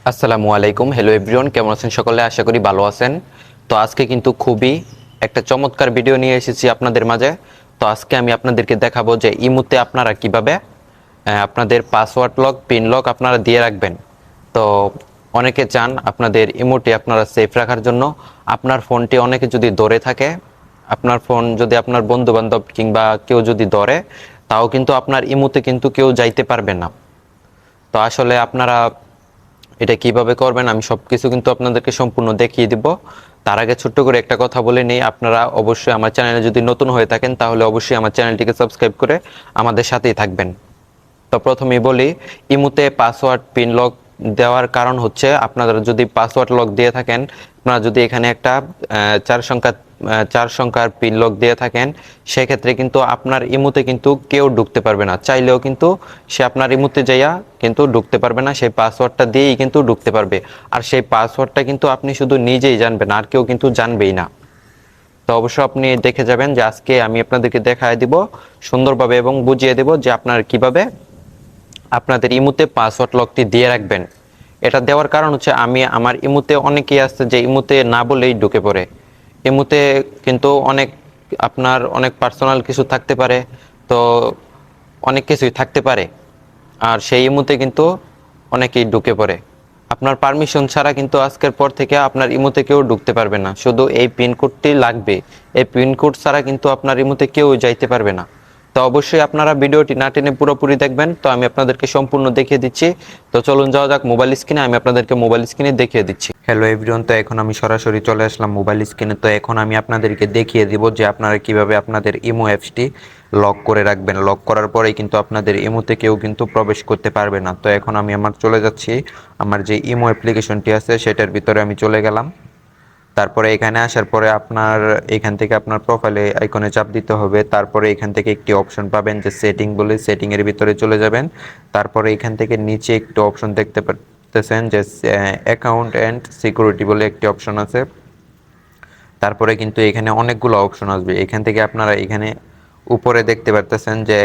আসসালামু আলাইকুম, hello everyone, কেমন আছেন সকলে? আশা করি ভালো আছেন। তো আজকে কিন্তু খুবই একটা চমৎকার ভিডিও নিয়ে এসেছি আপনাদের মাঝে। তো আজকে আমি আপনাদেরকে দেখাবো যে ইমুতে আপনারা কিভাবে আপনাদের পাসওয়ার্ড লক, পিন লক আপনারা দিয়ে রাখবেন। তো অনেকে চান আপনাদের ইমোটি আপনারা সেফ রাখার জন্য। আপনার ফোনটি অনেকে যদি ধরে থাকে, আপনার ফোন যদি আপনার বন্ধু বান্ধব কিংবা কেউ যদি ধরে, তাও কিন্তু আপনার ইমোতে কিন্তু কেউ যাইতে পারবে না। তো আসলে আপনারা এটা কিভাবে করবেন আমি সবকিছু কিন্তু আপনাদেরকে সম্পূর্ণ দেখিয়ে দিব। তার আগে ছোট্ট করে একটা কথা বলে নেই, আপনারা অবশ্যই আমার চ্যানেলে যদি নতুন হয়ে থাকেন তাহলে অবশ্যই আমার চ্যানেলটিকে সাবস্ক্রাইব করে আমাদের সাথেই থাকবেন। তো প্রথমেই বলি, ইমুতে পাসওয়ার্ড পিন লক দেওয়ার কারণ হচ্ছে, আপনারা যদি পাসওয়ার্ড লক দিয়ে থাকেন, আপনারা যদি এখানে একটা চার সংখ্যার পিন লক দিয়ে থাকেন, সেক্ষেত্রে কিন্তু আপনার ইমুতে কিন্তু কেউ ঢুকতে পারবে না। চাইলেও কিন্তু সে আপনার ইমুতে যাইয়া কিন্তু ঢুকতে পারবে না, সেই পাসওয়ার্ডটা দিয়েই কিন্তু ঢুকতে পারবে। আর সেই পাসওয়ার্ডটা কিন্তু আপনি শুধু নিজেই জানবেন, আর কেউ কিন্তু জানবেই না। তো অবশ্যই আপনি দেখে যাবেন যে আজকে আমি আপনাদেরকে দেখায় দিব সুন্দরভাবে এবং বুঝিয়ে দেব যে আপনার কিভাবে আপনাদের ইমুতে পাসওয়ার্ড লকটি দিয়ে রাখবেন। এটা দেওয়ার কারণ হচ্ছে, আমি আমার ইমুতে অনেকেই আছে যে ইমুতে না বলেই ঢুকে পড়ে। ইমুতে কিন্তু আপনার অনেক পার্সোনাল কিছু থাকতে পারে, তো অনেক কিছুই থাকতে পারে। আর সেই ইমুতে কিন্তু অনেকেই ঢুকে পড়ে আপনার পারমিশন ছাড়া। কিন্তু আজকের পর থেকে আপনার ইমুতে কেউ ঢুকতে পারবে না, শুধু এই পিনকোডটি লাগবে। এই পিনকোড ছাড়া কিন্তু আপনার ইমুতে কেউ যাইতে পারবে না। তো অবশ্যই আপনারা ভিডিওটি না টেনে পুরোপুরি দেখবেন। তো আমি আপনাদেরকে সম্পূর্ণ দেখিয়ে দিচ্ছি। তো চলুন যাওয়া যাক মোবাইল স্ক্রিনে, আমি আপনাদেরকে মোবাইল স্ক্রিনে দেখিয়ে দিচ্ছি। হ্যালো এভরিওয়ান, তো এখন আমি সরাসরি চলে আসলাম মোবাইল স্ক্রিনে। তো এখন আমি আপনাদেরকে দেখিয়ে দিব যে আপনারা কিভাবে আপনাদের ইমো অ্যাপসটি লক করে রাখবেন। লক করার পরেই কিন্তু আপনাদের ইমোতে কেউ কিন্তু প্রবেশ করতে পারবে না। তো এখন আমি চলে যাচ্ছি, আমার যে ইমো অ্যাপ্লিকেশনটি আছে সেটার ভিতরে আমি চলে গেলাম। তারপরে এখানে আসার পরে আপনার এখান থেকে আপনার প্রোফাইলে আইকনে চাপ দিতে হবে। তারপরে এখান থেকে একটি অপশন পাবেন যে সেটিং বলে, সেটিং এর ভিতরে চলে যাবেন। তারপরে এখান থেকে নিচে একটি অপশন দেখতে পাচ্ছেন যে অ্যাকাউন্ট অ্যান্ড সিকিউরিটি বলে একটি অপশন আছে। তারপরে কিন্তু এখানে অনেকগুলো অপশন আসবে। এখান থেকে আপনারা এখানে উপরে দেখতে পারতেছেন যে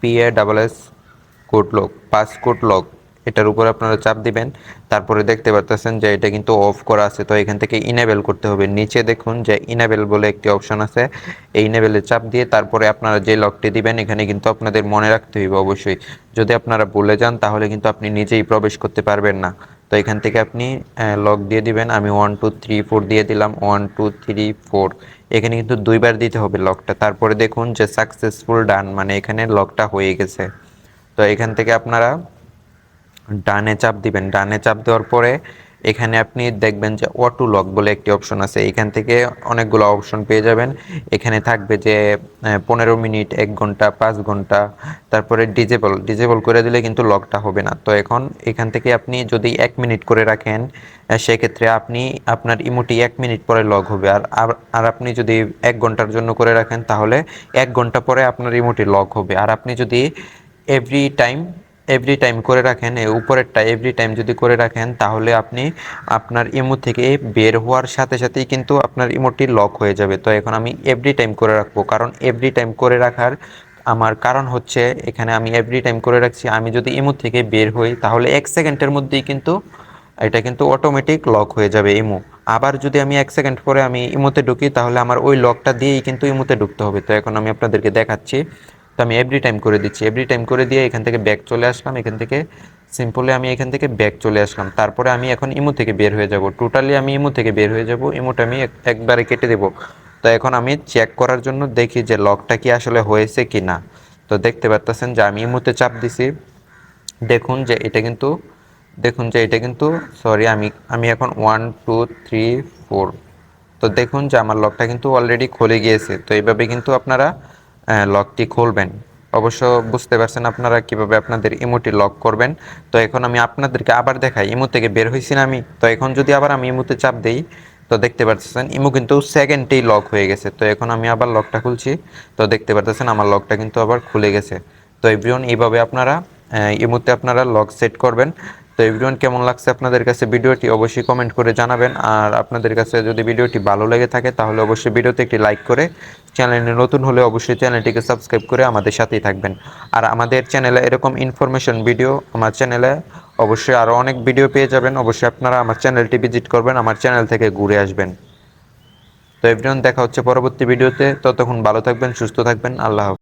PASS code lock, pass code lock, এটার উপর আপনারা চাপ দিবেন। তারপরে দেখতে পারতেছেন যে এটা কিন্তু অফ করা আছে, তো এখান থেকে ইনেবল করতে হবে। নিচে দেখুন যে ইনেবল বলে একটি অপশন আছে, এই ইনেবলে চাপ দিয়ে তারপরে আপনারা যে লকটি দিবেন এখানে কিন্তু আপনাদের মনে রাখতে হইবে অবশ্যই। যদি আপনারা ভুলে যান তাহলে কিন্তু আপনি নিজেই প্রবেশ করতে পারবেন না। তো এখান থেকে আপনি লক দিয়ে দিবেন। আমি 1 2 3 4 দিয়ে দিলাম, 1 2 3 4। এখানে কিন্তু দুইবার দিতে হবে লকটা। তারপরে দেখুন যে সাকসেসফুল ডান, মানে এখানে লকটা হয়ে গেছে। তো এখান থেকে আপনারা ডানে চাপ দিবেন। ডানে চাপ দেওয়ার পরে এখানে আপনি দেখবেন যে অটো লক বলে একটি অপশন আছে। এখান থেকে অনেকগুলো অপশন পেয়ে যাবেন। এখানে থাকবে যে 15 মিনিট, 1 ঘন্টা, 5 ঘন্টা। তারপরে ডিজেবল করে দিলে কিন্তু লকটা হবে না। তো এখন এখান থেকে আপনি যদি 1 মিনিট করে রাখেন, সেক্ষেত্রে আপনি আপনার ইমোটি 1 মিনিট পরে লক হবে। আর আপনি যদি 1 ঘন্টার জন্য করে রাখেন তাহলে 1 ঘন্টা পরে আপনার ইমোটি লক হবে। আর আপনি যদি এভরি টাইম এভরি টাইম করে রাখেন, এই উপরেরটা এভরি টাইম যদি করে রাখেন তাহলে আপনি আপনার ইমো থেকে বের হওয়ার সাথে সাথেই কিন্তু আপনার ইমোটি লক হয়ে যাবে। তো এখন আমি এভরি টাইম করে রাখবো, কারণ এভরি টাইম করে রাখার আমার কারণ হচ্ছে, এখানে আমি এভরি টাইম করে রাখছি, আমি যদি ইমো থেকে বের হই তাহলে 1 সেকেন্ডের মধ্যেই কিন্তু এটা কিন্তু অটোমেটিক লক হয়ে যাবে ইমো। আবার যদি আমি 1 সেকেন্ড পরে আমি ইমোতে ঢুকি তাহলে আমার ওই লকটা দিয়েই কিন্তু ইমোতে ঢুকতে হবে। তো এখন আমি আপনাদেরকে দেখাচ্ছি। তো আমি এভরি টাইম করে দিচ্ছি, এভরি টাইম করে দিয়ে এখান থেকে ব্যাক চলে আসলাম। এখান থেকে সিম্পলি আমি এখান থেকে ব্যাক চলে আসলাম। তারপরে আমি এখন ইমো থেকে বের হয়ে যাব, টোটালি আমি ইমো থেকে বের হয়ে যাব, ইমোটা আমি একবারে কেটে দেব। তো এখন আমি চেক করার জন্য দেখি যে লকটা কি আসলে হয়েছে কি না। তো দেখতে পারতেছেন যে আমি ইমোতে চাপ দিছি, দেখুন যে এটা কিন্তু দেখুন যে এটা কিন্তু সরি, আমি এখন 1 2 3 4। তো দেখুন যে আমার লকটা কিন্তু অলরেডি খুলে গিয়েছে। তো এইভাবে কিন্তু আপনারা লকটি খুলবেন। অবশ্য বুঝতে পারছেন আপনারা কিভাবে আপনাদের ইমোটি লক করবেন। তো এখন আমি আপনাদেরকে আবার দেখাই, ইমো থেকে বের হয়েছি না আমি। তো এখন যদি আবার আমি ইমোতে চাপ দেই, তো দেখতে পাচ্ছেন ইমো কিন্তু সেকেন্ডেই লক হয়ে গেছে। তো এখন আমি আবার লকটা খুলছি, তো দেখতে পাচ্ছেন আমার লকটা কিন্তু আবার খুলে গেছে। তো এভরিওয়ান, এইভাবে আপনারা ইমোতে আপনারা লক সেট করবেন। তো এভরিওয়ান, কেমন লাগছে আপনাদের কাছে ভিডিওটি অবশ্যই কমেন্ট করে জানাবেন। আর আপনাদের কাছে যদি ভিডিওটি ভালো লেগে থাকে তাহলে অবশ্যই ভিডিওতে একটি লাইক করে, চ্যানেলে নতুন হলে অবশ্যই চ্যানেলটিকে সাবস্ক্রাইব করে আমাদের সাথেই থাকবেন। আর আমাদের চ্যানেলে এরকম ইনফরমেশন ভিডিও আমার চ্যানেলে অবশ্যই আরও অনেক ভিডিও পেয়ে যাবেন। অবশ্যই আপনারা আমার চ্যানেলটি ভিজিট করবেন, আমার চ্যানেল থেকে ঘুরে আসবেন। তো এভরিওয়ান, দেখা হচ্ছে পরবর্তী ভিডিওতে। ততক্ষণ ভালো থাকবেন, সুস্থ থাকবেন। আল্লাহ হাফেজ।